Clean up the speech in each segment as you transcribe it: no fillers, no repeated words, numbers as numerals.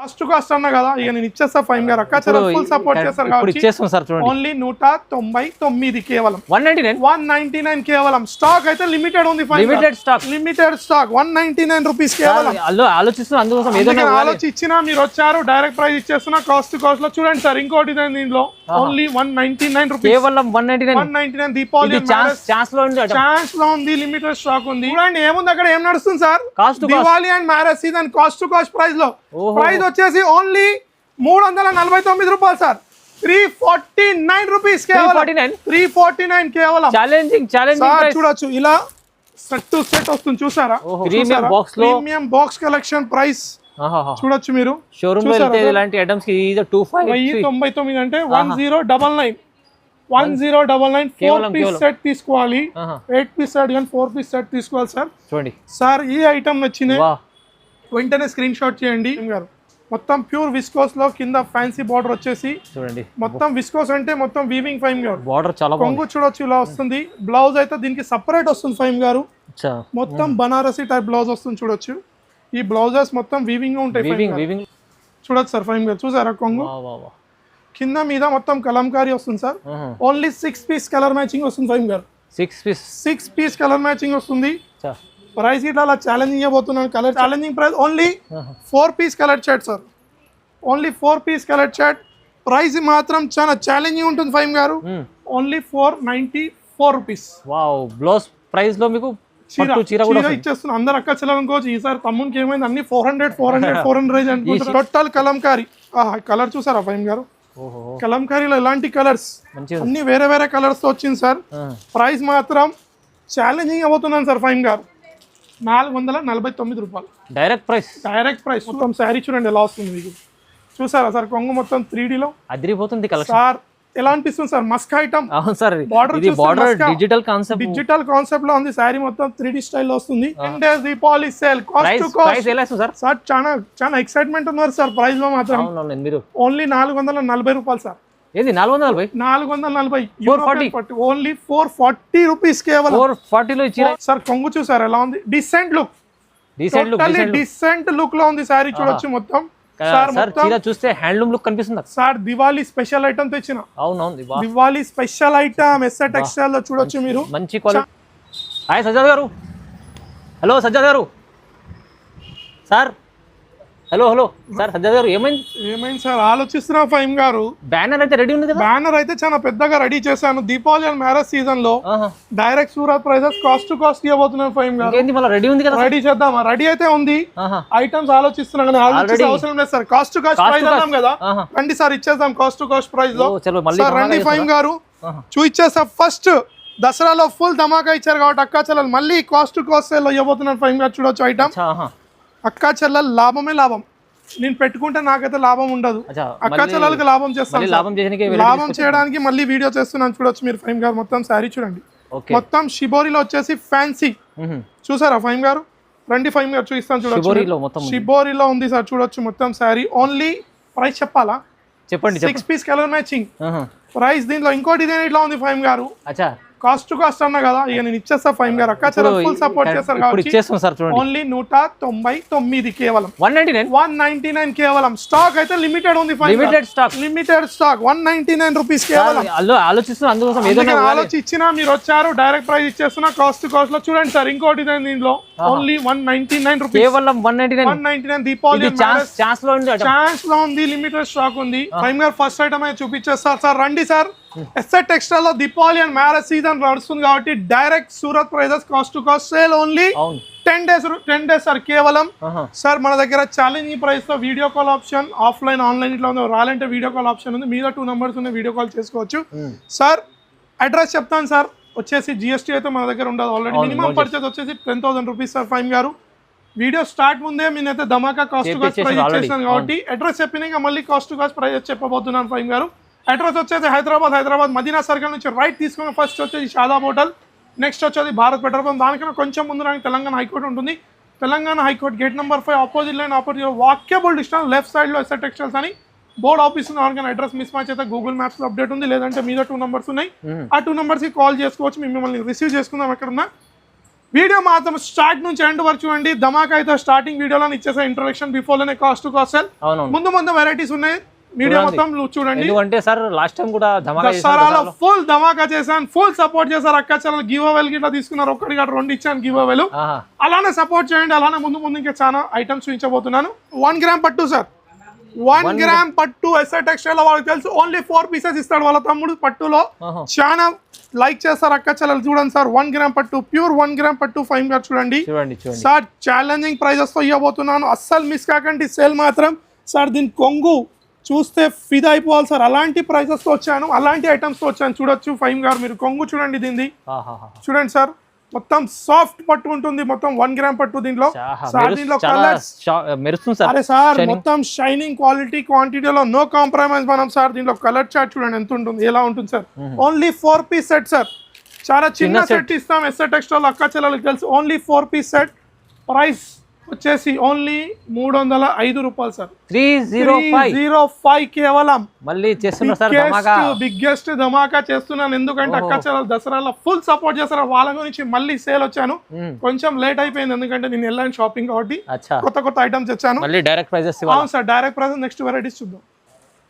Cost అన్నా కదా ఇక నేను ఇచ్చేస్తా ఫైమ్ గారు అక్క చాలా ఫుల్ సపోర్ట్ చేస్తారు కాబట్టి ఓన్లీ 199 కేవలం 199 కేవలం స్టాక్ అయితే లిమిటెడ్ ఉంది లిమిటెడ్ స్టాక్ 199 రూపీస్ కేవలం ఆలోచిస్తున్నా అందుకోసం ఏదైనా ఆలోచించినా మీరు వచ్చారు డైరెక్ట్ ప్రైస్ ఇచ్చేస్తున్నా కాస్ట్ లో చూడండి సార్ ఇంకోటి దీనిలో ఓన్లీ 199 రూపీస్ కేవలం 199 దీపావళి ఛాన్స్ లో ఉంది లిమిటెడ్ స్టాక్ ఉంది చూడండి ఏముంది అక్కడ ఏం నడుస్తుంది sir Diwali and marriage season cost price లో ప్రైస్ వచ్చేసి ఓన్లీ 349 రూపాయలు సార్ 349 రూపీస్ కేవలం 349 కేవలం ఛాలెంజింగ్ చూడొచ్చు ఇలా సెట్ టు సెట్ వస్తుంది చూసారా ప్రీమియం బాక్స్ కలెక్షన్ ప్రైస్ చూడొచ్చు మీరు షోరూమ్ లో వెళ్తే ఇలాంటి ఐటమ్స్ కి 2599 అంటే 1099 4 పీస్ సెట్ తీసుకోవాలి 8 పీస్ సెట్ కానీ 4 పీస్ సెట్ తీసుకోవాలి సార్ చూడండి సార్ ఈ ఐటమ్ నచ్చినాయి వెంటనే స్క్రీన్ షాట్ చేయండి మొత్తం ప్యూర్ విస్కోస్ లో కింద ఫ్యాన్సీ బార్డర్ వచ్చేసి చూడండి మొత్తం విస్కోస్ అంటే మొత్తం వీవింగ్ ఫైమ్ గారు బార్డర్ చాలా కొంగు చూడొచ్చు ఇలా వస్తుంది బ్లౌజ్ అయితే దీనికి సెపరేట్ వస్తుంది ఫైమ్ గారు మొత్తం బనారసి టైప్ బ్లౌజ్ వస్తుంది చూడొచ్చు ఈ బ్లౌజెస్ మొత్తం వీవింగ్ ఉంటాయి చూడొచ్చు సార్ ఫైమ్ గారు చూసారా కొంగు కింద మీద మొత్తం కలంకారీ వస్తుంది sir only 6 piece colour matching వస్తుంది ఫైమ్ గారు 6 పీస్ కలర్ మ్యాచింగ్ వస్తుంది ప్రైస్ ఇట్లా అలా ఛాలెంజింగ్ ఇవ్వబోతున్నాను colour challenging price only 4 piece colour chart sir only 4 piece colour chart price మాత్రం చాలా ఛాలెంజింగ్ ఉంటుంది ఫైమ్ గారు only 494 rupees wow blouse price లో మీకు చీర ఇచ్చేస్తున్నా అందరు అక్క చెల్లెలనుకోవచ్చు ఈసారి తమ్మునికి ఏమైంది అన్ని 400 రేంజ్ అనుకుంటారు టోటల్ కలంకారీ కలర్ చూసారా ఫైమ్ గారు కలంకారీలో ఎలాంటి కలర్స్ అన్ని వేరే వేరే కలర్స్ తో వచ్చింది సార్ ప్రైస్ మాత్రం ఛాలెంజింగ్ అవుతున్నాను సార్ ఫైమ్ గారు 449 రూపాయలు డైరెక్ట్ ప్రైస్ మొత్తం శారీ చూడండి ఎలా వస్తుంది మీకు చూసారా సార్ కొంగు మొత్తం 3D లో అదిరిపోతుంది సార్ ఎలా అనిపిస్తుంది sir Musk item digital concept లో ఉంది శారీ మొత్తం 3D స్టైల్ లో వస్తుంది దీపావళి సేల్ సార్ చాలా ఎక్సైట్మెంట్ ఉన్నారు సార్ ప్రైస్ లో మాత్రం ఓన్లీ 440 రూపాయలు సార్ ఏది 440 ఓన్లీ 440 రూపీస్ కేవలం 440 లో ఇచ్చారు సార్ కొంగు చూసారు ఎలా ఉంది డిసెంట్ లుక్ లో ఉంది సారీ చూడొచ్చు మొత్తం సార్ చీర చూస్తే హ్యాండ్లూమ్ లుక్ కనిపిస్తుంది సార్ దివాళీ స్పెషల్ ఐటమ్ తెచ్చిన Diwali special item SR textile లో చూడొచ్చు మీరు మంచి క్వాలిటీ హాయ్ సజ్జాద్ గారు హలో సజ్జాద్ గారు సార్ హలో సార్ సజ్జాద్ గారు ఏమైంది సార్ ఆలోచిస్తున్నా ఫైమ్ గారు బ్యానర్ అయితే రెడీ ఉంది కదా బ్యానర్ అయితే చాలా పెద్దగా రెడీ చేశాను దీపావళి అండ్ మ్యారేజ్ సీజన్ లో డైరెక్ట్ సూరత్ ప్రైజెస్ కాస్ట్ ఇవ్వబోతున్నాను ఫైమ్ గారు రెడీ ఉంది కదా రెడీ చేద్దామా రెడీ అయితే ఉంది ఐటమ్స్ ఆలోచిస్తున్నాను కానీ అవసరం లేదు సార్ కాస్ట్ ప్రైస్ అన్నాం కదా రండి సార్ ఇచ్చేద్దాం కాస్ట్ ప్రైస్ లో సార్ రండి ఫైమ్ గారు చూయిచ్చేసా ఫస్ట్ దసరాలో ఫుల్ ధమాకా ఇచ్చారు కాబట్టి అక్కా చెల్లెలు మళ్ళీ కాస్ట్ సేల్ లో ఇవ్వబోతున్నాను ఫైమ్ గారు చూడొచ్చు ఐటమ్ అక్కా చెల్లెలు లాభమే లాభం నేను పెట్టుకుంటే నాకైతే లాభం ఉండదు అక్కా చెల్లెలకు లాభం చేస్తాను లాభం చేయడానికి మళ్ళీ వీడియో చేస్తున్నాను చూడొచ్చు మీరు ఫైమ్ గారు మొత్తం శారీ చూడండి మొత్తం షిబోరిలో వచ్చేసి ఫ్యాన్సీ చూసారా ఫైమ్ గారు రండి ఫైమ్ గారు చూపిస్తాను చూడొచ్చు షిబోరిలో ఉంది సార్ చూడొచ్చు మొత్తం శారీ ఓన్లీ ప్రైస్ చెప్పండి 6 పీస్ కలర్ మ్యాచింగ్ ప్రైస్ దీంట్లో ఇంకో డిజైన్ ఇట్లా ఉంది ఫైమ్ గారు కాస్ట్ అన్నా కదా ఇక నేను ఇచ్చేస్తా ఫైమ్ గారు అక్క చాలా ఫుల్ సపోర్ట్ చేస్తారు కాబట్టి ఓన్లీ 199 కేవలం 199 కేవలం స్టాక్ అయితే లిమిటెడ్ ఉంది లిమిటెడ్ స్టాక్ 199 రూపీస్ కేవలం ఆలోచిస్తున్నా అందుకోసం ఏదైనా ఆలోచించినా మీరు వచ్చారు డైరెక్ట్ ప్రైస్ ఇచ్చేస్తున్నా కాస్ట్ లో చూడండి సార్ ఇంకోటి దీనిలో ఓన్లీ 199 రూపీస్ కేవలం 199 దీపావళి ఛాన్స్ లో ఉంది లిమిటెడ్ స్టాక్ ఉంది ఫైమ్ గారు ఫస్ట్ ఐటమ్ అయితే చూపించేస్తారు సార్ రండి సార్ ఎస్ఆర్ టెక్స్టైల్ లో దీపావళి అండ్ మ్యారేజ్ సీజన్ నడుస్తుంది కాబట్టి direct Surat prices cost sale only 10 days sir కేవలం సార్ మన దగ్గర ఛాలెంజింగ్ ప్రైస్ లో video call option offline online ఇట్లా ఉంది రాలంటే వీడియో కాల్ ఆప్షన్ ఉంది మీద 2 నంబర్స్ ఉన్నాయి వీడియో కాల్ చేసుకోవచ్చు సార్ అడ్రస్ చెప్తాను సార్ వచ్చేసి జిఎస్టీ అయితే మన దగ్గర ఉండదు ఆల్రెడీ మినిమం పర్చేస్ వచ్చేసి 10,000 రూపీస్ సార్ ఫైమ్ గారు వీడియో స్టార్ట్ ముందే నేనైతే ధమాకా కాస్ట్ ప్రైస్ ఇచ్చేసాను కాబట్టి అడ్రస్ చెప్పిన మళ్ళీ కాస్ట్ ప్రైస్ చెప్పబోతున్నాను ఫైమ్ గారు అడ్రస్ వచ్చేసి హైదరాబాద్ మదీనా సర్కిల్ నుంచి రైట్ తీసుకుని ఫస్ట్ వచ్చేసి షాదాబ్ హోటల్ నెక్స్ట్ వచ్చేది భారత్ పెట్రోల్ పంప్ దానికన్నా కొంచెం ముందు నాకు తెలంగాణ హైకోర్టు ఉంటుంది Telangana high court gate number 5 opposite line walkable distance left side లో ఎస్ఆర్ టెక్స్టైల్స్ అని బోర్డ్ ఆఫీస్ ఉంది అడ్రస్ మిస్ మ్యాచ్ అయితే గూగుల్ మ్యాప్స్ లో అప్డేట్ ఉంది లేదంటే మీద 2 నంబర్స్ ఉన్నాయి ఆ 2 నంబర్స్ కి కాల్ చేసుకోవచ్చు మేము మిమ్మల్ని రిసీవ్ చేసుకుందాం ఎక్కడున్నా వీడియో మాత్రం స్టార్ట్ నుంచి ఎండ్ వరకు చూడండి. ధమాకా అయితే స్టార్టింగ్ వీడియోలో ఇచ్చేసా ఇంట్రొడక్షన్, బిఫోర్ లోనే కాస్ట్ టు కాస్ట్ సేల్. ముందు వెరైటీస్ ఉన్నాయి, వీడియో మొత్తం చూడండి. ఎందుకంటే సార్ లాస్ట్ టైం కూడా దసరాలో ఫుల్ ధమాకా చేశాను, ఫుల్ సపోర్ట్ చేశారు అక్క చెల్లెలు. గివ్ అవేలు గిట్లా తీసుకున్నారు, ఒక్కటి కాదు 2 ఇచ్చాను గివ్ అవేలు. అలానే సపోర్ట్ చేయండి. అలానే ముందు ఇంకా చాలా ఐటమ్స్ చూపించబోతున్నాను. 1 గ్రామ్ పట్టు సార్, 1 గ్రామ్ పట్టు ఎస్ఆర్ టెక్స్టైల్ వాళ్ళకి తెలుసు. ఓన్లీ 4 పీసెస్ ఇస్తాడు వాళ్ళ తమ్ముడు. పట్టులో చాలా లైక్ చేస్తారు అక్క చెల్లెలు. చూడండి సార్, 1 గ్రామ్ పట్టు, ప్యూర్ 1 గ్రామ్ పట్టు 5 గారు చూడండి సార్. ఛాలెంజింగ్ ప్రైజెస్ తో ఇవ్వబోతున్నాను, అస్సలు మిస్ కాకండి. సేల్ మాత్రం సార్ దీని కొంగు చూస్తే ఫిదా అయిపోవాలి సార్. అలాంటి ప్రైజెస్ తో వచ్చాను, అలాంటి ఐటమ్స్ తో వచ్చాను. చూడొచ్చు 5 గారు, మీరు కొంగు చూడండి దీన్ని. చూడండి సార్, మొత్తం సాఫ్ట్ పట్టు ఉంటుంది, మొత్తం 1 గ్రామ్ పట్టు. దీంట్లో సార్ దీంట్లో కలర్స్ అరే సార్ మొత్తం షైనింగ్ క్వాలిటీ క్వాంటిటీలో నో కాంప్రమైజ్ మనం సార్. దీంట్లో కలర్ చార్ట్ చూడండి ఎంత ఉంటుంది, ఎలా ఉంటుంది sir. Only 4 piece set sir, చాలా చిన్న సెట్ ఇస్తాం. ఎస్ఆర్ టెక్స్టైల్ అక్క చెల్లెలకు తెలుసు. ఓన్లీ 4 పీస్ సెట్, ప్రైస్ వచ్చేసి ఓన్లీ 305 రూపాయలు సార్. 305 కేవలం. మళ్ళీ బిగ్గెస్ట్ ధమాకా చేస్తున్నాను, ఎందుకంటే అక్క చెల్లెలు దసరాలో ఫుల్ సపోర్ట్ చేస్తారు. వాళ్ళ గురించి మళ్ళీ సేల్ వచ్చాను. కొంచెం లేట్ అయిపోయింది, ఎందుకంటే నేను వెళ్ళాను షాపింగ్ కాబట్టి. కొత్త ఐటమ్స్ తెచ్చాను. అవును sir, direct prices next varieties చూద్దాం.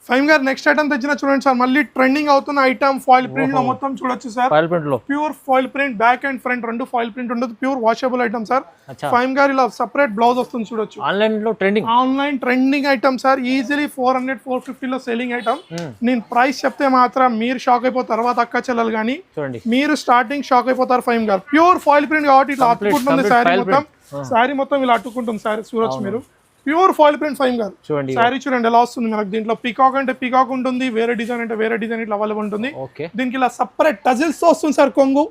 5 గారు నెక్స్ట్ ఐటమ్ తెచ్చిన చూడండి సార్. మళ్ళీ ట్రెండింగ్ అవుతున్న ఐటమ్ ఫాయిల్ ప్రింట్ లో మొత్తం చూడొచ్చు sir. Pure foil print, back and front 2 foil print ఉంటుంది. Pure washable item sir. 5 గారు ఇలా సెపరేట్ బ్లౌజ్ వస్తుంది చూడొచ్చు. Online trending item sir. Easily 400-450 లో సెల్లింగ్ ఐటమ్. నేను ప్రైస్ చెప్తే మాత్రం మీరు షాక్ అయిపోతారు. తర్వాత అక్క చెల్లెలు కానీ మీరు స్టార్టింగ్ షాక్ అయిపోతారు. 5 గారు ప్యూర్ ఫాయిల్ ప్రింట్ కాబట్టి ఇట్లా అట్టుకుంటుంది శారీ మొత్తం. శారీ మొత్తం ఇలా అట్టుకుంటుంది శారీ చూడొచ్చు మీరు. ప్యూర్ ఫాయిల్ ప్రింట్ 5 గారు సారీ చూడండి ఎలా వస్తుంది మనకు. దీంట్లో పికాక్ అంటే పికాక్ ఉంటుంది, వేరే డిజైన్ అంటే వేరే డిజైన్ ఇట్లా అవైలబుల్ ఉంటుంది. దీనికి ఇలా సపరేట్ టజిల్స్ తో వస్తుంది సార్ కొంగు.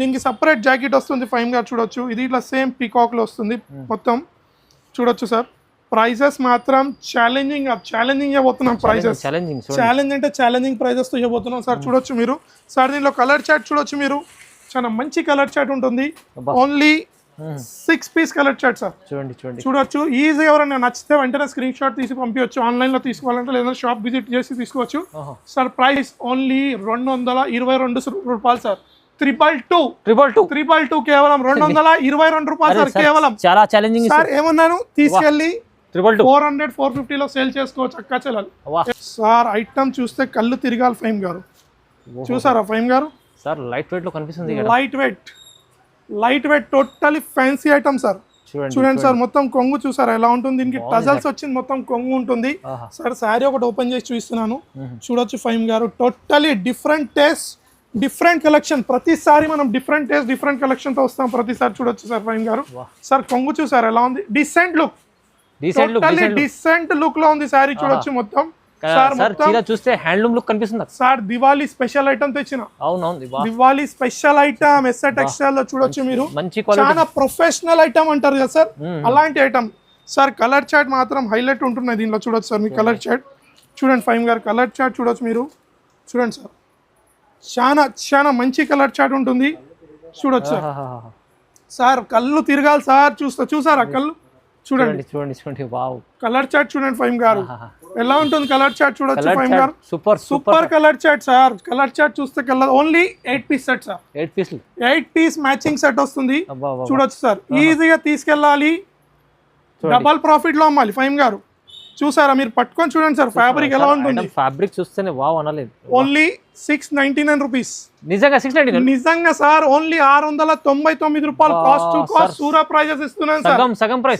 దీనికి సపరేట్ జాకెట్ వస్తుంది 5 గారు చూడొచ్చు. ఇది ఇట్లా సేమ్ పికాక్ లో వస్తుంది మొత్తం చూడొచ్చు సార్. ప్రైజెస్ మాత్రం ఛాలెంజింగ్ ఇవ్వబోతున్నాం. ప్రైజెస్ ఛాలెంజ్ అంటే ఛాలెంజింగ్ ప్రైజెస్ తో ఇవ్వబోతున్నాం సార్. చూడొచ్చు మీరు సార్. దీనిలో కలర్ చార్ట్ చూడొచ్చు మీరు, చాలా మంచి కలర్ చార్ట్ ఉంటుంది. Only 6 piece colour chart sir. చూడొచ్చు ఈజీ. ఎవరైనా నచ్చితే వెంటనే స్క్రీన్ షాట్ తీసి పంపించవచ్చు. ఆన్లైన్ లో తీసుకోవాలంటే లేదా షాప్ విజిట్ చేసి తీసుకోవచ్చు సార్. ప్రైస్ ఓన్లీ 222 రూపాయలు సార్. 322 కేవలం 222 రూపాయలు సార్. కేవలం చాలా ఛాలెంజింగ్ సార్. ఏమన్నాను, తీసుకెళ్ళి 400-450 లో సేల్ చేసుకోవచ్చు అక్క చెల్లెలు సార్. ఐటమ్ చూస్తే కళ్ళు తిరగాలి 5 గారు. చూసారా 5 గారు సార్? లైట్ వెయిట్ లో కనిపిస్తుంది. Light weight totally fancy item sir. చూడండి సార్, మొత్తం కొంగు చూసారా ఎలా ఉంటుంది. దీనికి టజల్స్ వచ్చింది, మొత్తం కొంగు ఉంటుంది సార్. శారీ ఒకటి ఓపెన్ చేసి చూపిస్తున్నాను చూడొచ్చు 5 గారు. Totally different taste, different collection. ప్రతిసారి మనం డిఫరెంట్ టేస్ట్, డిఫరెంట్ కలెక్షన్ తో వస్తాం ప్రతిసారి. చూడొచ్చు సార్ 5 గారు. సార్ కొంగు చూసారా ఎలా ఉంది. డీసెంట్ లుక్ లో ఉంది శారీ. చూడొచ్చు మొత్తం సార్. చీర చూస్తే హ్యాండ్లూమ్ లుక్ కనిపిస్తుంది సార్. దివాళీ స్పెషల్ ఐటమ్ తెచ్చిన. Diwali special item SR textile లో చూడొచ్చు మీరు. చాలా ప్రొఫెషనల్ ఐటమ్ అంటారు కదా సార్, అలాంటి ఐటమ్ సార్. కలర్ చార్ట్ మాత్రం హైలైట్ ఉంటున్నాయి దీనిలో. చూడొచ్చు సార్ మీ కలర్ చార్ట్ చూడండి 5 గారు. కలర్ చార్ట్ చూడొచ్చు మీరు. చూడండి సార్, చాలా మంచి కలర్ చార్ట్ ఉంటుంది. చూడొచ్చు సార్. కళ్ళు తిరగాలి సార్ చూసారా కళ్ళు. చూడండి కలర్ చార్ట్ చూడండి 5 గారు ఎలా ఉంటుంది. కలర్ చార్ట్ చూడొచ్చు 5 గారు. Super colour chart sir. Colour chart చూస్తే colour only 8 piece set sir. 8 piece matching set వస్తుంది. చూడొచ్చు సార్. ఈజీగా తీసుకెళ్ళాలి, డబల్ ప్రాఫిట్ లో అమ్మాలి 5 గారు. చూసారా మీరు పట్టుకొని చూడండి సార్. ఫ్యాబ్రిక్ ఎలా ఉంటుంది. ఫ్యాబ్రిక్ చూస్తేనే వావ్ అనలేదు. Only 699 rupees. నిజంగా 699 నిజంగా సార్. ఓన్లీ 699 రూపాయలు cost to cost. Surat prices ఇస్తున్నాను సార్.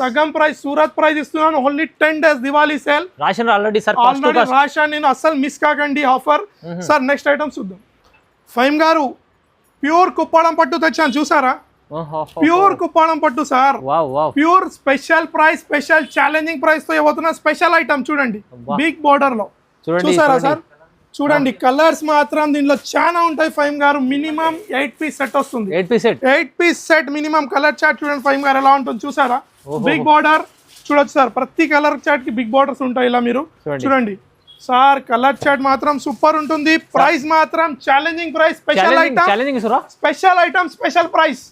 సగం ప్రైస్ సూరత్ ప్రైస్ ఇస్తున్నాను. Only 10 days Diwali sale. Ration already sir. Ration నేను అస్సలు మిస్ కాకండి ఆఫర్ సార్. నెక్స్ట్ ఐటమ్ చూద్దాం 5 గారు. ప్యూర్ కుప్పడం పట్టు తెచ్చాను చూసారా. ప్యూర్ కుప్పడం పట్టు sir. Pure special price, special challenging price తో ఇవ్వబోతున్న స్పెషల్ ఐటమ్ చూడండి. బిగ్ బోర్డర్ లో చూసారా సార్. చూడండి కలర్స్ మాత్రం దీనిలో చాలా ఉంటాయి 5 గారు. మినిమం 8 పీస్ సెట్ వస్తుంది. 8 piece set minimum. Colour chart చూడండి 5 గారు ఎలా ఉంటుంది చూసారా. బిగ్ బోర్డర్ చూడొచ్చు సార్. ప్రతి కలర్ చార్ట్ కి బిగ్ బోర్డర్స్ ఉంటాయి ఇలా మీరు చూడండి సార్. కలర్ చార్ట్ మాత్రం సూపర్ ఉంటుంది. ప్రైస్ మాత్రం challenging price. Special item special price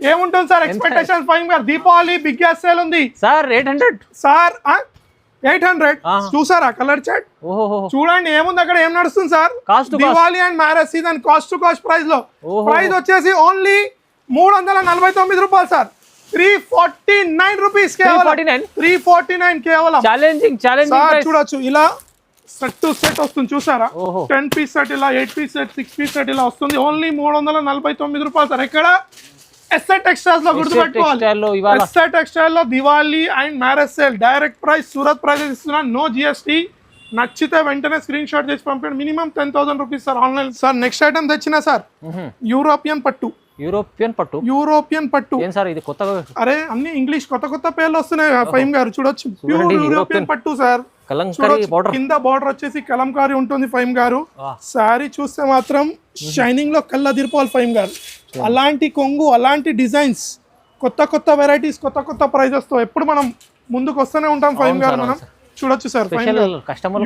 ఏముంటుంది సార్. ఎక్స్పెక్టేషన్ 5 గారు. దీపావళి బిగ్ గ్యాస్ సేల్ ఉంది సార్. 800 సార్. 800 చూసారా కలర్ చార్ట్. చూడండి ఏముంది అక్కడ, ఏం నడుస్తుంది sir. Diwali and marriage season cost to cost price లో. ప్రైస్ వచ్చేసి ఓన్లీ 349 రూపాయలు సార్. 349 రూపీస్ కేవలం. 349 కేవలం. ఛాలెంజింగ్ సార్ చూడొచ్చు ఇలా సెట్ టు సెట్ వస్తుంది చూసారా. 10 పీస్ సెట్ ఇలా, 8 పీస్ సెట్, 6 పీస్ సెట్ ఇలా వస్తుంది. ఓన్లీ 349 రూపాయలు సార్. ఎక్కడ ఎస్ఆర్ టెక్స్టైల్స్ లో గుర్తుపెట్టుకోవాలి. ఎస్ఆర్ టెక్స్టైల్ లో Diwali and marriage sale direct price Surat price ఇస్తున్నా, నో జిఎస్టీ. నచ్చితే వెంటనే స్క్రీన్ షాట్ చేసి పంపండి. Minimum 10,000 rupees sir online. Sir next item తెచ్చినా సార్ యూరోపియన్ పట్టు. యూరోపియన్ పట్టు ఏం సార్ ఇది కొత్తగా? అరే అన్ని ఇంగ్లీష్ కొత్త పేర్లు వస్తున్నాయి ఫైమ్ గారు. చూడొచ్చు ప్యూర్ యూరోపియన్ పట్టు సార్. కింద బార్డర్ వచ్చేసి కలంకారీ ఉంటుంది ఫైమ్ గారు. సారీ చూస్తే మాత్రం షైనింగ్ లో కళ్ళ దిరిపోవాలి ఫైమ్ గారు. అలాంటి కొంగు, అలాంటి డిజైన్స్, కొత్త వెరైటీస్, కొత్త ప్రైజెస్ తో ఎప్పుడు మనం ముందుకు వస్తూనే ఉంటాం ఫైమ్ గారు. మనం చూడొచ్చు సార్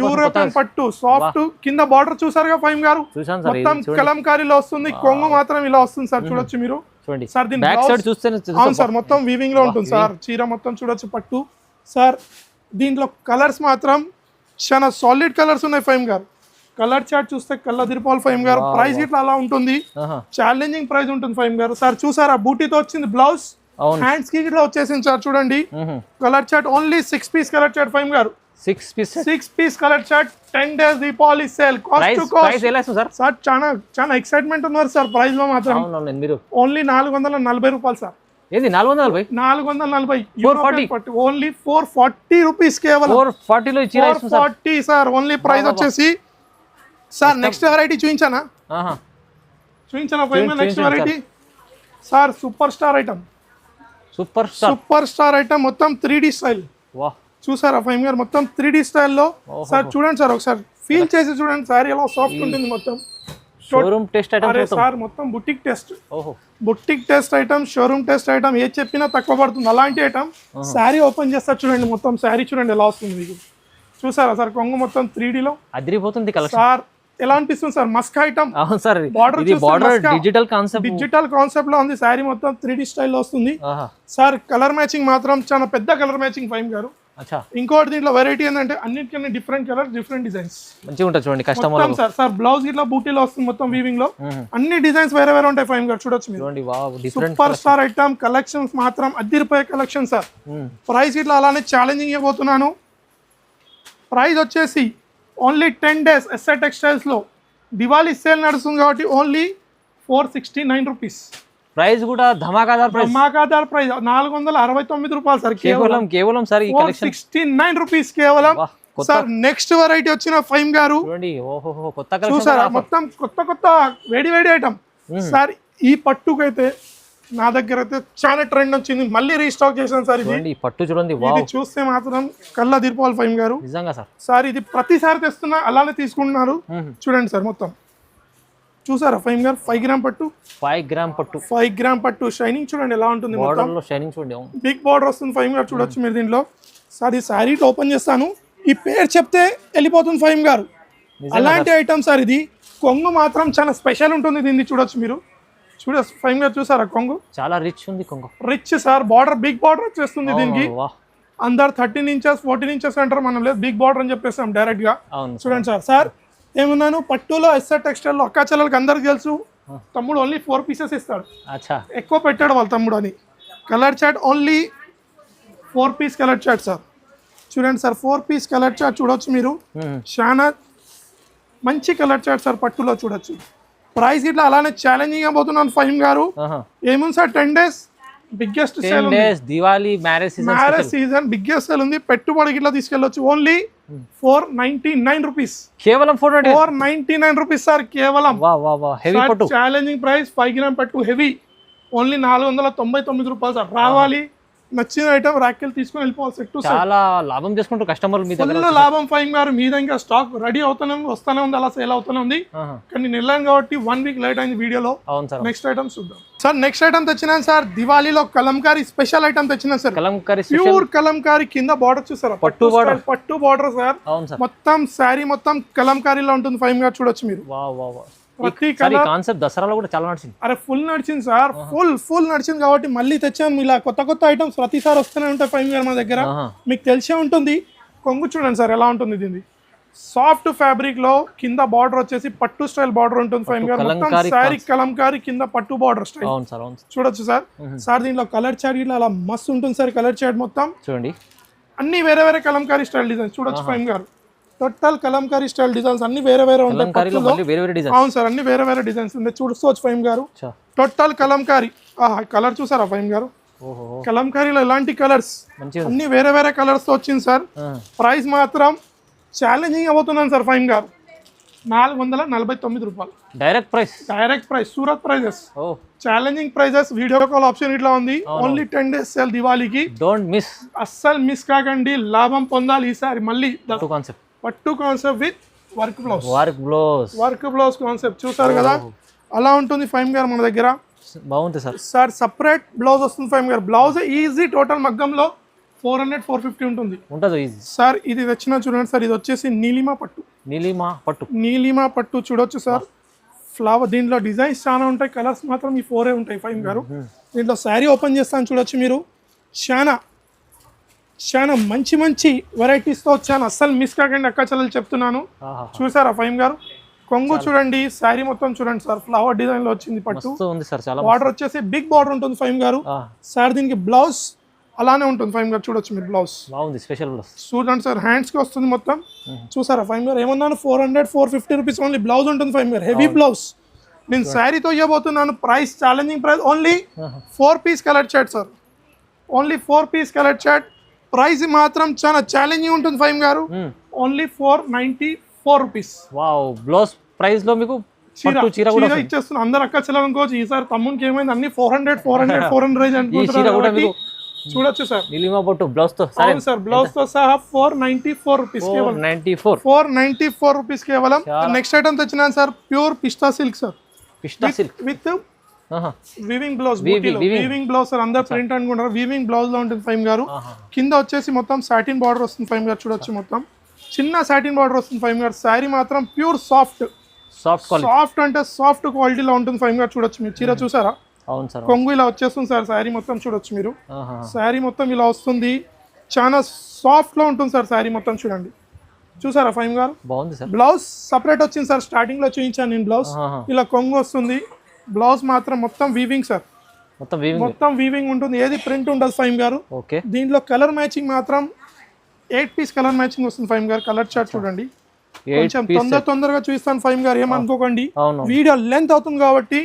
యూరోపియన్ పట్టు సాఫ్ట్. కింద బార్డర్ చూసారుగా ఫైమ్ గారు, మొత్తం కలంకారీలో వస్తుంది. కొంగు మాత్రం ఇలా వస్తుంది సార్. చూడొచ్చు మీరు సార్. దీని అవును సార్ మొత్తం వీవింగ్ లో ఉంటుంది సార్. చీర మొత్తం చూడొచ్చు పట్టు సార్. దీంట్లో కలర్స్ మాత్రం చాలా సాలిడ్ కలర్స్ ఉన్నాయి ఫైమ్ గారు. కలర్ చార్ట్ చూస్తే కళ్ళ దిరిపోవాలి ఫైమ్ గారు. ప్రైస్ ఇట్లా అలా ఉంటుంది, ఛాలెంజింగ్ ప్రైస్ ఉంటుంది ఫైమ్ గారు. సార్ చూసారా బూటీతో వచ్చింది బ్లౌజ్, హ్యాండ్స్ కి ఇట్లా వచ్చేసింది సార్. చూడండి colour chart only 6 piece colour chart Faheem గారు. 6 piece colour chart 10 days Deepavali sale. Cost to cost sir చాలా ఎక్సైట్మెంట్ ఉన్నారు సార్. ప్రైస్ లో మాత్రం ఓన్లీ 440 రూపాయలు సార్. ఏది 440? 440 ఓన్లీ 440 రూపీస్ కేవలం. 440 లో ఇచ్చి 440 సార్ ఓన్లీ ప్రైస్ వచ్చేసి. సార్ నెక్స్ట్ వెరైటీ చూపించానా next variety sir super star item. Super star item మొత్తం 3D స్టైల్. చూసారా ఫైమ్ గారు మొత్తం 3D స్టైల్లో సార్. చూడండి సార్ ఒకసారి ఫీల్ చేసి చూడండి సార్ ఎలా సాఫ్ట్ ఉంటుంది మొత్తం. షోరూమ్ టెస్ట్ ఐటమ్ సార్ మొత్తం boutique test. Boutique test item, showroom test item. ఏ చెప్పినా తక్కువ పడుతుంది అలాంటి ఐటమ్. శారీ ఓపెన్ చేస్తారు చూడండి, మొత్తం శారీ చూడండి ఎలా వస్తుంది మీకు. చూసారా సార్ కొంగు మొత్తం 3D లో అదిరిపోతుంది సార్. ఎలా అనిపిస్తుంది సార్ మస్క్ ఐటమ్. అవును సార్ బార్డర్ డిజిటల్ కాన్సెప్ట్ లో ఉంది. శారీ మొత్తం 3D స్టైల్లో వస్తుంది సార్. కలర్ మ్యాచింగ్ మాత్రం చాలా పెద్ద కలర్ మ్యాచింగ్ ఫైమ్ గారు. ఇంకోటి దీంట్లో వెరైటీ ఏంటంటే అన్నిటికన్నా డిఫరెంట్ కలర్, డిఫరెంట్ డిజైన్స్ మంచిగా ఉంటుంది చూడండి కస్టమర్ సార్. సార్ బ్లౌజ్ ఇట్లా బూటీలో వస్తుంది మొత్తం వీవింగ్ లో. అన్ని డిజైన్స్ వేరే ఉంటాయి ఫైమ్ గారు. చూడొచ్చు మీరు సూపర్ స్టార్ ఐటమ్ కలెక్షన్స్ మాత్రం అదిరిపోయే కలెక్షన్ సార్. ప్రైస్ ఇట్లా అలానే ఛాలెంజింగ్ ఇవ్వబోతున్నాను. ప్రైస్ వచ్చేసి ఓన్లీ 10 days ఎస్ఆర్ టెక్స్టైల్స్ లో దివాళీ సేల్ నడుస్తుంది కాబట్టి ఓన్లీ 469 రూపీస్. ప్రైస్ కూడా ధమాకాదార్ ప్రైస్ 469 రూపాయలు సార్. కేవలం సార్ 469 రూపీస్ కేవలం సార్. నెక్స్ట్ వెరైటీ వచ్చిన ఫైమ్ గారు చూసారా మొత్తం కొత్త వేడి ఐటమ్ సార్. ఈ పట్టుకైతే నా దగ్గర అయితే చాలా ట్రెండ్ వచ్చింది, మళ్ళీ రీస్టాక్ చేశాను సార్. ఇది పట్టు చూడండి, ఇది చూస్తే మాత్రం కళ్ళ దిరిపోవాలి ఫైమ్ గారు. నిజంగా సార్. సార్ ఇది ప్రతిసారి తెస్తున్నా అలానే తీసుకుంటున్నారు. చూడండి సార్ మొత్తం చూసారా ఫైమ్ గారు. 5 గ్రామ్ పట్టు 5 గ్రామ్ పట్టు షైనింగ్ చూడండి ఎలా ఉంటుంది. షైనింగ్ చూడండి బిగ్ బార్డర్ వస్తుంది ఫైమ్ గారు. చూడొచ్చు మీరు దీంట్లో. సార్ ఈ శారీ ఓపెన్ చేస్తాను, ఈ పేరు చెప్తే వెళ్ళిపోతుంది ఫైమ్ గారు. అలాంటి ఐటమ్ సార్. ఇది కొంగు మాత్రం చాలా స్పెషల్ ఉంటుంది దీన్ని. చూడొచ్చు మీరు ఫైమ్ గారు. చూసారా కొంగు చాలా రిచ్ ఉంది. కొంగు rich sir. Border big border వచ్చేస్తుంది దీనికి. అందరు 13 inches 14 inches అంటారు, మనం లేదు బిగ్ బార్డర్ అని చెప్పేస్తాం డైరెక్ట్ గా. చూడండి సార్. సార్ ఏమన్నాను పట్టులో ఎస్ఆర్ టెక్స్టైల్ లో అక్కా చెల్లెలకి అందరికి తెలుసు, తమ్ముడు ఓన్లీ 4 pieces ఇస్తాడు, ఎక్కువ పెట్టాడు వాళ్ళ తమ్ముడు అని. Colour chart only 4 piece colour chart sir. చూడండి సార్ 4 piece కలర్ చార్ట్ చూడొచ్చు మీరు. చాలా మంచి కలర్ చార్ట్ సార్ పట్టులో. చూడొచ్చు ప్రైస్ ఇట్లా అలానే ఛాలెంజింగ్ అయిపోతున్నాను ఫైమ్ గారు. ఏముంది సార్ 10 days బిగ్గెస్ట్ సేల్ ఉంది. Diwali marriage season biggest sale ఉంది. పెట్టుబడికి ఇట్లా తీసుకెళ్ళొచ్చు. Only 499 rupees. కేవలం 499 రూపీస్ సార్ కేవలం. Challenging price. 5 గ్రామ్ పట్టు హెవీ ఓన్లీ 499 రూపాయలు సార్. రావాలి నచ్చిన ఐటమ్ రాకెల్ తీసుకొని వెళ్ళిపోవాలి. సెట్ చాలా లాభం చేసుకుంటారు కస్టమర్లు మీ దగ్గర. ఫుల్ లాభం ఫైమ్ గారు. మీ దగ్గర స్టాక్ రెడీ వస్తానే ఉంది, అలా సేల్ అవుతూనే ఉంది. కానీ వెళ్ళాను కాబట్టి 1 week లేట్ అయింది వీడియోలో. నెక్స్ట్ ఐటమ్ చూద్దాం సార్. నెక్స్ట్ ఐటమ్ తెచ్చినాను సార్. దివాళీలో కలంకారీ స్పెషల్ ఐటమ్ తెచ్చినా సార్. ప్యూర్ కలంకారీ. కింద బార్డర్ చూసారా పట్టు బార్డర్ సార్. మొత్తం శారీ మొత్తం కలంకారీలో ఉంటుంది ఫైమ్ గారు. చూడొచ్చు మీరు. దసరాలో కూడా చాలా నడిచింది. అరే ఫుల్ నడిచింది సార్. ఫుల్ నడిచింది కాబట్టి మళ్ళీ తెచ్చాను. ఇలా కొత్త ఐటమ్స్ ప్రతిసారి వస్తూనే ఉంటాయి ఫైవ్ గారు మా దగ్గర. మీకు తెలిసే ఉంటుంది. కొంగు చూడండి సార్ ఎలా ఉంటుంది దీన్ని. సాఫ్ట్ ఫ్యాబ్రిక్ లో కింద బార్డర్ వచ్చేసి పట్టు స్టైల్ బార్డర్ ఉంటుంది ఫైమ్ గారు. మొత్తం శారీ కలంకారీ కింద పట్టు బార్డర్ స్టైల్ చూడొచ్చు సార్. సార్ దీంట్లో కలర్ చాట్ ఇట్లా అలా మస్తు ఉంటుంది సార్. కలర్ చాట్ మొత్తం చూడండి, అన్ని వేరే వేరే కలంకారీ స్టైల్ డిజైన్స్ చూడొచ్చు ఫైమ్ గారు. టోటల్ కలంకారీ స్టైల్ డిజైన్స్ అన్ని వేరే వేరే ఉంటాయి. అవును సార్, అన్ని వేరే వేరే డిజైన్స్ ఉంటాయి చూసుకోవచ్చు ఫైమ్ గారు. టోటల్ కలంకారీ కలర్ చూసారా ఫైమ్ గారు? కలంకారీలో ఎలాంటి కలర్స్ అన్ని వేరే వేరే కలర్స్ తో వచ్చింది సార్. ప్రైస్ మాత్రం ఛాలెంజింగ్ అవుతున్నాను సార్ ఫైమ్ గారు, 449 రూపాయలు direct price. Surat prices, challenging prices. Video call option ఇట్లా ఉంది. ఓన్లీ 10 days సేల్ దివాళీకి. డోంట్ మిస్, అస్సలు మిస్ కాకండి. లాభం పొందాలి ఈసారి. మళ్ళీ పట్టు concept with work blouse concept చూసారు కదా, అలా ఉంటుంది ఫైమ్ గారు మన దగ్గర. బాగుంది సార్. సార్ సపరేట్ బ్లౌజ్ వస్తుంది ఫైమ్ గారు. బ్లౌజ్ ఈజీ టోటల్ మగ్గంలో 400-450 ఉంటుంది సార్. ఇది వచ్చిన చూడండి సార్, ఇది వచ్చేసి నీలిమా పట్టు చూడొచ్చు సార్. ఫ్లవర్ దీంట్లో డిజైన్స్ చాలా ఉంటాయి, కలర్స్ మాత్రం ఈ 4 ఉంటాయి ఫైమ్ గారు. దీంట్లో శారీ ఓపెన్ చేస్తాను చూడొచ్చు మీరు. చాలా మంచి వెరైటీస్తో వచ్చాను, అస్సలు మిస్ కాకండి అక్క చెల్లెలు చెప్తున్నాను. చూసారా ఫైమ్ గారు? కొంగు చూడండి, శారీ మొత్తం చూడండి సార్. ఫ్లవర్ డిజైన్ లో వచ్చింది పట్టు. బార్డర్ వచ్చేసి బిగ్ బార్డర్ ఉంటుంది ఫైమ్ గారు. సార్ దీనికి బ్లౌజ్ అలానే ఉంటుంది ఫైమ్ గారు. చూడొచ్చు మీరు బ్లౌజ్ స్పెషల్ బ్లౌజ్ చూడండి సార్. హ్యాండ్స్ కి వస్తుంది మొత్తం. చూసారా ఫైమ్ గారు? ఏమన్నాను 400-450 రూపీస్ ఓన్లీ బ్లౌజ్ ఉంటుంది ఫైమ్ గారు. Heavy blouse. నేను శారీతో ఇవ్వబోతున్నాను. Price challenging price. Only 4 piece colour chart sir. Only 4 piece colour chart. Price మాత్రం చాలా ఛాలెంజింగ్ ఉంటుంది ఫైమ్ గారు. Only 494 rupees. బ్లౌజ్ ప్రైస్ లో మీకు చీర ఇచ్చేస్తున్నా. అందరు అక్క చెల్లెలనుకోవచ్చు. ఈసారి తమ్మునికి ఏమైంది, అన్ని 400 అనుకుంటున్నారు. చూడొచ్చు సార్, బ్లౌజ్ తో సార్. బ్లౌజ్ తో సహా 494 రూపీస్ కేవలం. 494 రూపీస్ కేవలం. నెక్స్ట్ ఐటమ్ తెచ్చినాను sir, pure pista silk sir. With weaving blouse. Weaving blouse sir. అందరు ప్రింట్ అనుకుంటారు, వీవింగ్ బ్లౌజ్ లో ఉంటుంది ఫైమ్ గారు. కింద వచ్చేసి మొత్తం సాటిన్ బార్డర్ వస్తుంది ఫైమ్ గారు. చూడొచ్చు మొత్తం చిన్న సాటిన్ బార్డర్ వస్తుంది ఫైమ్ గారు. శారీ మాత్రం ప్యూర్ సాఫ్ట్ అంటే సాఫ్ట్ క్వాలిటీలో ఉంటుంది ఫైమ్ గారు. చూడొచ్చు మీరు. చీర చూసారా? కొంగు ఇలా వచ్చేస్తుంది సార్. శారీ మొత్తం చూడొచ్చు మీరు. శారీ మొత్తం ఇలా వస్తుంది, చాలా సాఫ్ట్ లో ఉంటుంది సార్. శారీ మొత్తం చూడండి. చూసారా ఫైమ్ గారు? బ్లౌజ్ సపరేట్ వచ్చింది సార్. స్టార్టింగ్ లో చూపించాను నేను బ్లౌజ్. ఇలా కొంగు వస్తుంది. బ్లౌజ్ మాత్రం మొత్తం వీవింగ్ సార్. మొత్తం వీవింగ్ ఉంటుంది, ఏది ప్రింట్ ఉండదు ఫైమ్ గారు. దీంట్లో కలర్ మ్యాచింగ్ మాత్రం 8 piece కలర్ మ్యాచింగ్ వస్తుంది ఫైమ్ గారు. కలర్ చార్ట్ చూడండి. కొంచెం తొందరగా చూపిస్తాను ఫైమ్ గారు, ఏమనుకోకండి. వీడియో లెంత్ అవుతుంది కాబట్టి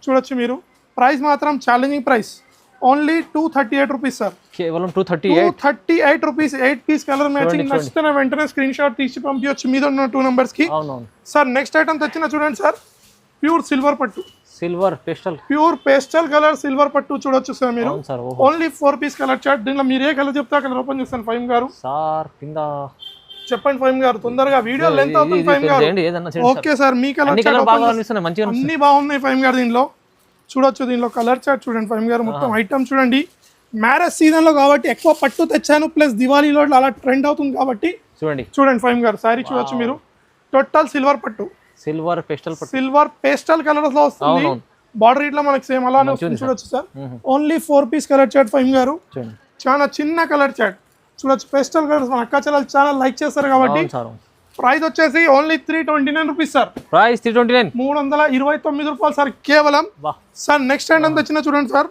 చూడొచ్చు మీరు. ప్రైస్ మాత్రం challenging price. Only 238 rupees sir. కేవలం 238 రూపీస్. 8 piece colour matching. నచ్చితే వెంటనే స్క్రీన్ షాట్ తీసి పంపించవచ్చు మీద ఉన్న 2 numbers కి సార్. నెక్స్ట్ ఐటమ్ తెచ్చిన చూడండి సార్, ప్యూర్ సిల్వర్ పట్టు. ప్యూర్ పేస్టల్ కలర్ సిల్వర్ పట్టు చూడొచ్చు సార్ మీరు. Only 4 piece colour chart. దీనిలో మీరు ఏ కలర్ చెప్తే కలర్ ఓపెన్ చేస్తాను ఫైమ్ గారు. చెప్పండి ఫైమ్ గారు తొందరగా, వీడియో లెంత్ అవుతుంది ఫైమ్ గారు. ఓకే సార్, మీ కలర్ అన్ని బాగున్నాయి ఫైమ్ గారు. దీనిలో చూడొచ్చు. దీనిలో కలర్ చార్ట్ చూడండి ఫైమ్ గారు. మొత్తం ఐటమ్ చూడండి. మ్యారేజ్ సీజన్ లో కాబట్టి ఎక్కువ పట్టు తెచ్చాను, ప్లస్ దివాళీలో అలా ట్రెండ్ అవుతుంది కాబట్టి చూడండి ఫైమ్ గారు. సారీ చూడొచ్చు మీరు. టోటల్ సిల్వర్ పట్టు. సిల్వర్ పేస్టల్ కలర్స్ లో వస్తుంది. బార్డర్ ఇట్లా మనకి సేమ్ అలానే వస్తుంది. చూడొచ్చు sir. Only 4 piece colour chart Faheem గారు. చాలా చిన్న కలర్ చార్ట్ చూడొచ్చు. పేస్టల్ కలర్స్ మన అక్క చెల్లెలు చాలా లైక్ చేస్తారు కాబట్టి. ప్రైస్ వచ్చేసి ఓన్లీ 329 రూపీస్ సార్. ప్రైస్ 329 రూపాయలు సార్ కేవలం. సార్ నెక్స్ట్ ఐటమ్ తెచ్చిన చూడండి సార్,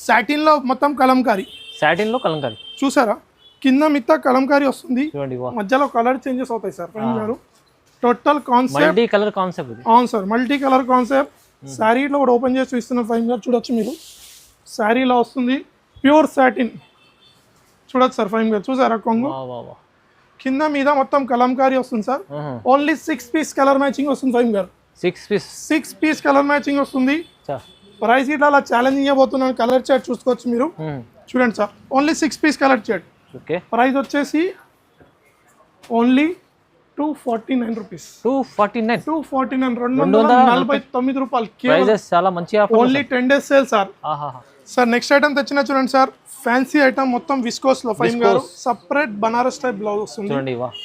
సాటిన్ లో మొత్తం కలంకారీ. చూసారా? కింద మిత్త కలంకారీ వస్తుంది, మధ్యలో కలర్ చేంజెస్ అవుతాయి సార్ ఫైమ్ గారు. Total concept. అవును సార్, మల్టీ కలర్ కాన్సెప్ట్. శారీలో కూడా ఓపెన్ చేసి ఇస్తున్నారు ఫైమ్ గారు. చూడొచ్చు మీరు. శారీలో వస్తుంది ప్యూర్ సాటిన్. చూడొచ్చు సార్ ఫైమ్ గారు. చూసారా కొంగు? కింద మీద మొత్తం కలంకారీ వస్తుంది sir. Only 6 piece colour matching వస్తుంది ఫైమ్ గారు. 6 piece కలర్ మ్యాచింగ్ వస్తుంది. ప్రైస్ ఇట్లా అలా ఛాలెంజ్ ఇవ్వబోతున్నాను. కలర్ చార్ట్ చూసుకోవచ్చు మీరు. చూడండి sir, only 6 piece colour chart. Price వచ్చేసి ఓన్లీ 249 రూపీస్. 249 రూపాయలు. Only 10 days sale sir. Sir next item తెచ్చిన చూడండి సార్, ఫ్యాన్సీ ఐటమ్ మొత్తం విస్కోస్ లో ఫైమ్ గారు. సపరేట్ బనారస్ టైప్ బ్లౌజ్ వస్తుంది.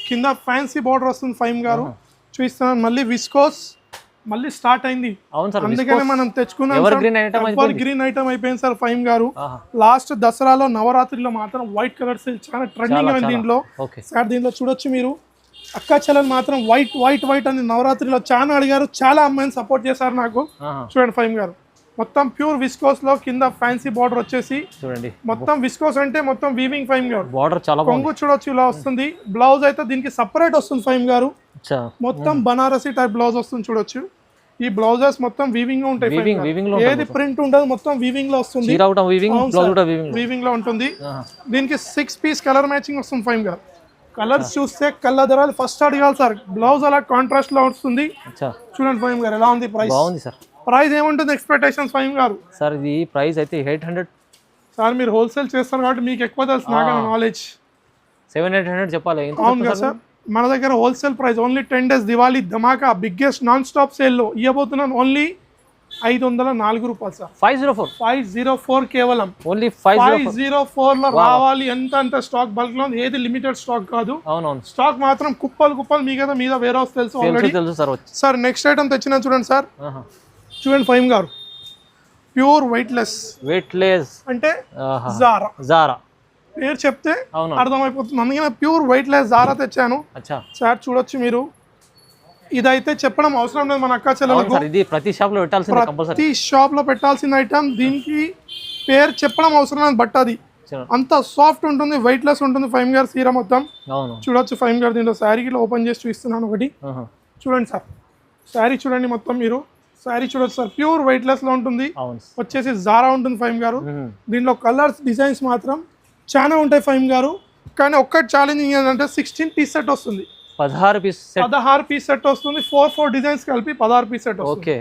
కింద ఫ్యాన్సీ బార్డర్ వస్తుంది ఫైమ్ గారు. చూపిస్తున్నాను. మళ్ళీ విస్కోస్ మళ్ళీ స్టార్ట్ అయింది, అందుకనే మనం తెచ్చుకున్నాం. ఎవర్ గ్రీన్ ఐటమ్ అయిపోయింది సార్ ఫైమ్ గారు. లాస్ట్ దసరాలో నవరాత్రిలో మాత్రం వైట్ కలర్ సిల్క్ చాలా ట్రెండింగ్ అయింది దీంట్లో సార్. దీంట్లో చూడొచ్చు మీరు. అక్క చెల్లెలు మాత్రం వైట్ వైట్ వైట్ అని నవరాత్రిలో చాలా అడిగారు, చాలా అమ్మాయిని సపోర్ట్ చేశారు నాకు. చూడండి ఫైమ్ గారు, మొత్తం ప్యూర్ విస్కోస్ లో కింద ఫ్యాన్సీ బార్డర్ వచ్చేసి చూడండి. మొత్తం విస్కోస్ అంటే మొత్తం వీవింగ్ ఫైమ్ గారు. బార్డర్ చాలా కొంగు చూడొచ్చు ఇలా వస్తుంది. బ్లౌజ్ అయితే దీనికి సపరేట్ వస్తుంది ఫైమ్ గారు. మొత్తం బనారసి టైప్ బ్లౌజ్ వస్తుంది చూడొచ్చు. ఈ బ్లౌజెస్ మొత్తం వీవింగ్ లో ఉంటాయి, ఏది ప్రింట్ ఉండదు, మొత్తం వీవింగ్ లో వస్తుంది. వీవింగ్ లో ఉంటుంది. దీనికి 6 పీస్ కలర్ మ్యాచింగ్ వస్తుంది ఫైమ్ గారు. కలర్స్ చూస్తే కళ్ళదరాలు ఫస్ట్ అడగాలి సార్. బ్లౌజ్ అలా కాంట్రాస్ట్ లో వస్తుంది. చూడండి ఫైమ్ గారు ఎలా ఉంది. ప్రైస్ ఏముంటుంది ఎక్స్పెక్టేషన్స్ ఫైమ్ గారు? సార్ ఇది ప్రైస్ అయితే 800 సార్. మీరు హోల్సేల్ చేస్తారు కాబట్టి మీకు ఎక్కువ తెలుసు, నాకు నాలెడ్జ్. 700-800 చెప్పాలి. అవును కదా సార్. మన దగ్గర wholesale price only 10 days Diwali ధమాకా బిగ్గెస్ట్ నాన్ స్టాప్ సేల్లో ఇవ్వబోతున్నాను. ఓన్లీ 504 రూపాయలు సార్. 504 కేవలం ఓన్లీ 504 లో రావాలి. ఎంత స్టాక్ బల్క్ లో, ఏది లిమిటెడ్ స్టాక్ కాదు. అవునవును, స్టాక్ మాత్రం కుప్పలు మీద వేరే హౌస్ తెలుసు ఆల్రెడీ. సార్ నెక్స్ట్ ఐటమ్ తెచ్చినా చూడండి సార్. చూడండి ఫైమ్ గారు, ప్యూర్ వెయిట్లెస్ అంటే జారా పేరు చెప్తే అర్థమైపోతుంది, అందుకనే ప్యూర్ వెయిట్లెస్ జారా తెచ్చాను సార్. చూడొచ్చు మీరు. ఇదైతే చెప్పడం అవసరం లేదు మన అక్క చెల్లెలకు, ప్రతి షాప్ లో పెట్టాల్సిన ఐటమ్. దీనికి పేరు చెప్పడం అవసరం లేదు, బట్ అది అంత సాఫ్ట్ ఉంటుంది, వెయిట్లెస్ ఉంటుంది ఫైమ్ గారు సీర మొత్తం. చూడొచ్చు ఫైమ్ గారు. దీంట్లో శారీ కిలో ఓపెన్ చేసి చూపిస్తున్నాను ఒకటి. చూడండి సార్, శారీ చూడండి మొత్తం మీరు. శారీ చూడొచ్చు సార్, ప్యూర్ వెయిట్లెస్ లో ఉంటుంది. వచ్చేసి జారా ఉంటుంది ఫైమ్ గారు. దీంట్లో కలర్స్ డిజైన్స్ మాత్రం చాలా ఉంటాయి ఫైమ్ గారు. కానీ ఒక్కటి ఛాలెంజింగ్ ఏంటంటే 16 పీస్ సెట్ వస్తుంది. 16 పీస్ సెట్ వస్తుంది. 4 డిజైన్స్ కలిపి 16 పీస్ సెట్ వస్తుంది.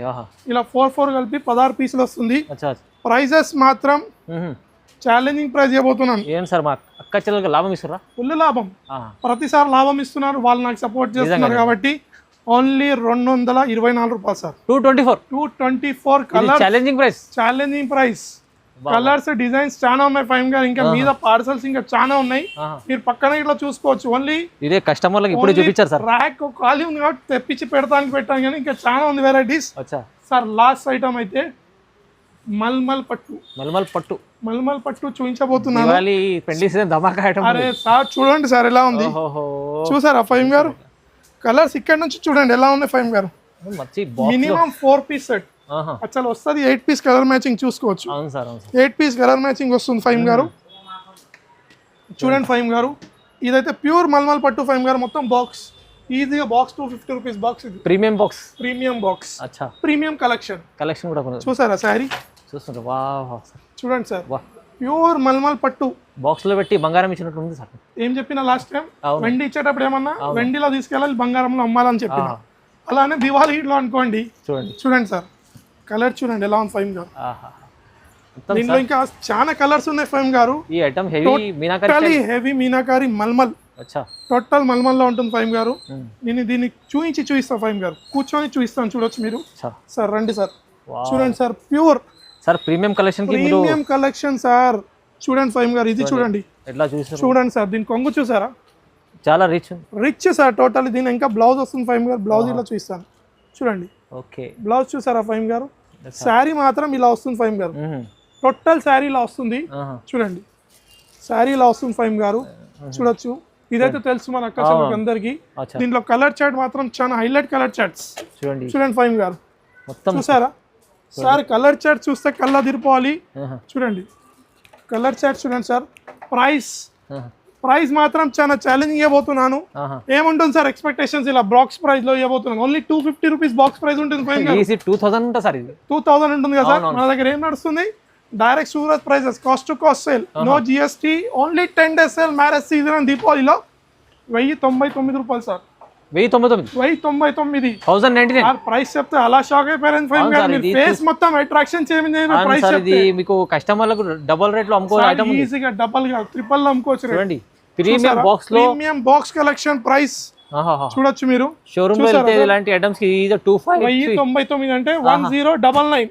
ఇలా 4 కలిపి 16 పీసులు వస్తుంది. ప్రైజెస్ మాత్రం ఛాలెంజింగ్ ప్రైస్ ఇవ్వబోతున్నాను. ఏం సార్ మా అక్క చెల్లెలకు లాభం ఇస్తారా? ఫుల్ లాభం, ప్రతిసారి లాభం ఇస్తున్నారు. వాళ్ళు నాకు సపోర్ట్ చేస్తున్నారు కాబట్టి ఓన్లీ 224 రూపాయలు sir. 224 colour challenging price. Colours designs చాలా ఉన్నాయి ఫైమ్ గారు. ఇంకా మీద పార్సల్స్ ఇంకా చాలా ఉన్నాయి, మీరు పక్కన ఇట్లా చూసుకోవచ్చు. ఓన్లీ ఇదే కస్టమర్లకు ఇప్పుడు చూపించారు సార్. ర్యాక్ ఖాళీ ఉంది కాబట్టి తెప్పించి పెట్టడానికి పెట్టాను, కానీ ఇంకా చాలా ఉంది వెరైటీస్ సార్. లాస్ట్ ఐటమ్ అయితే మల్మల్ పట్టు చూపించబోతున్నాను. అరే సార్ చూడండి సార్ ఎలా ఉంది, చూసారా ఫైమ్ గారు? కలర్స్ ఇక్కడ నుంచి చూడండి ఎలా ఉన్నాయి ఫైమ్ గారు. మినిమం 4 పీస్ సెట్ అసలు వస్తుంది. 8 పీస్ కలర్ మ్యాచింగ్ చూసుకోవచ్చు. 8 పీస్ కలర్ మ్యాచింగ్ వస్తుంది ఫైమ్ గారు. చూడండి ఫైమ్ గారు, ఇదైతే ప్యూర్ మల్మల్ పట్టు ఫైమ్ గారు. మొత్తం బాక్స్ ఈజీగా బాక్స్ 250 రూపీస్ బాక్స్. ఇది ప్రీమియం బాక్స్ ప్రీమియం కలెక్షన్ కూడా చూసారా శారీ? చూడండి సార్, ప్యూర్ మల్మల్ పట్టు బాక్స్ లో పెట్టి బంగారం ఇచ్చినట్టు ఉంది సార్. ఏం చెప్పినా లాస్ట్ టైం వెండి ఇచ్చేటప్పుడు ఏమన్నా వెండిలో తీసుకెళ్ళాలి, బంగారంలో అమ్మాలని చెప్పిన. అలానే దివాళీ లో అనుకోండి. చూడండి సార్, కలర్ చూడండి ఎలా ఉంది ఫైమ్ గారు. దీంట్లో ఇంకా చాలా కలర్స్ ఉన్నాయి ఫైమ్ గారు. ఈ item heavy meenakari malmal, total malmal లో ఉంటుంది ఫైమ్ గారు. నేను దీన్ని చూపిస్తాను ఫైమ్ గారు, కూర్చొని చూపిస్తాను. చూడొచ్చు మీరు సార్, రండి సార్. చూడండి sir, pure sir premium collection sir. చూడండి ఫైమ్ గారు, ఇది చూడండి చూడండి సార్. దీని కొంగు చూసారా? చాలా రిచ్ సార్ టోటల్. దీని ఇంకా బ్లౌజ్ వస్తుంది ఫైమ్ గారు. బ్లౌజ్ ఇలా చూపిస్తాను చూడండి. బ్లౌజ్ చూసారా ఫైమ్ గారు? శారీ మాత్రం ఇలా వస్తుంది ఫైమ్ గారు. టోటల్ శారీ ఇలా వస్తుంది చూడండి. శారీ ఇలా వస్తుంది ఫైమ్ గారు. చూడొచ్చు, ఇదైతే తెలుసు మన అక్క అందరికి. దీంట్లో కలర్ చార్ట్ మాత్రం చాలా హైలైట్ కలర్ చార్ట్స్ చూడండి ఫైమ్ గారు. చూసారా సార్? కలర్ చార్ట్ చూస్తే కళ్ళ తిరిపోవాలి. చూడండి కలర్ చార్ట్ చూడండి సార్. ప్రైస్ మాత్రం చాలా ఛాలెంజింగ్ ఇవ్వబోతున్నాను. ఏముంటుంది సార్ ఎక్స్పెక్టేషన్స్? ఇలా బాక్స్ ప్రైస్ లో ఇవ్వబోతున్నాను. ఓన్లీ 250 రూపీస్ బాక్స్ ప్రైస్ ఉంటుంది. 2000 ఉంటుంది కదా సార్. మన దగ్గర ఏం నడుస్తుంది? Direct Surat prices, cost to cost sale, no GST, only 10 days sale, marriage season and దీపావళిలో 1099 రూపాయలు సార్. 1099 ప్రైస్ చెప్తే అలా షాక్ అయిపోయారు ఫైమ్ గారు. ఫేస్ మొత్తం అట్రాక్షన్ చేయండి. ప్రైస్ చెప్తే మీకు కస్టమర్లకు డబుల్ రేట్ లో అమ్ముకోవచ్చు, ఈజీగా డబుల్ గా ట్రిపుల్ లో అమ్ముకోవచ్చు. ప్రీమియం బాక్స్ కలెక్షన్ ప్రైస్ చూడొచ్చు మీరు. షోరూమ్ లో వెళ్తే ఇలాంటి ఐటమ్స్ కి 1099 అంటే 1099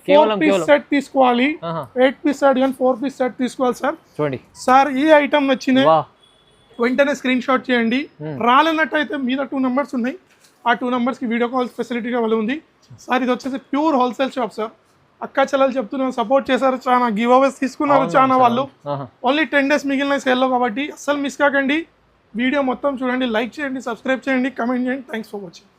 4 పీస్ సెట్ తీసుకోవాలి. 8 పీస్ సెట్ కానీ 4 పీస్ సెట్ తీసుకోవాలి సార్. చూడండి సార్, ఈ ఐటమ్ నచ్చింది వెంటనే స్క్రీన్ షాట్ చేయండి. రాలేనట్టయితే మీద 2 నెంబర్స్ ఉన్నాయి, ఆ 2 నెంబర్స్కి వీడియో కాల్ ఫెసిలిటీగా వాళ్ళు ఉంది సార్. ఇది వచ్చేసి ప్యూర్ హోల్సేల్ షాప్ సార్. అక్క చెల్లెలు చెప్తున్నాను, సపోర్ట్ చేశారు, చాలా గివ్ అవేస్ తీసుకున్నారు చాలా వాళ్ళు. ఓన్లీ 10 days మిగిలిన సేల్లో కాబట్టి అస్సలు మిస్ కాకండి. వీడియో మొత్తం చూడండి, లైక్ చేయండి, సబ్స్క్రైబ్ చేయండి, కమెంట్ చేయండి. Thanks for watching.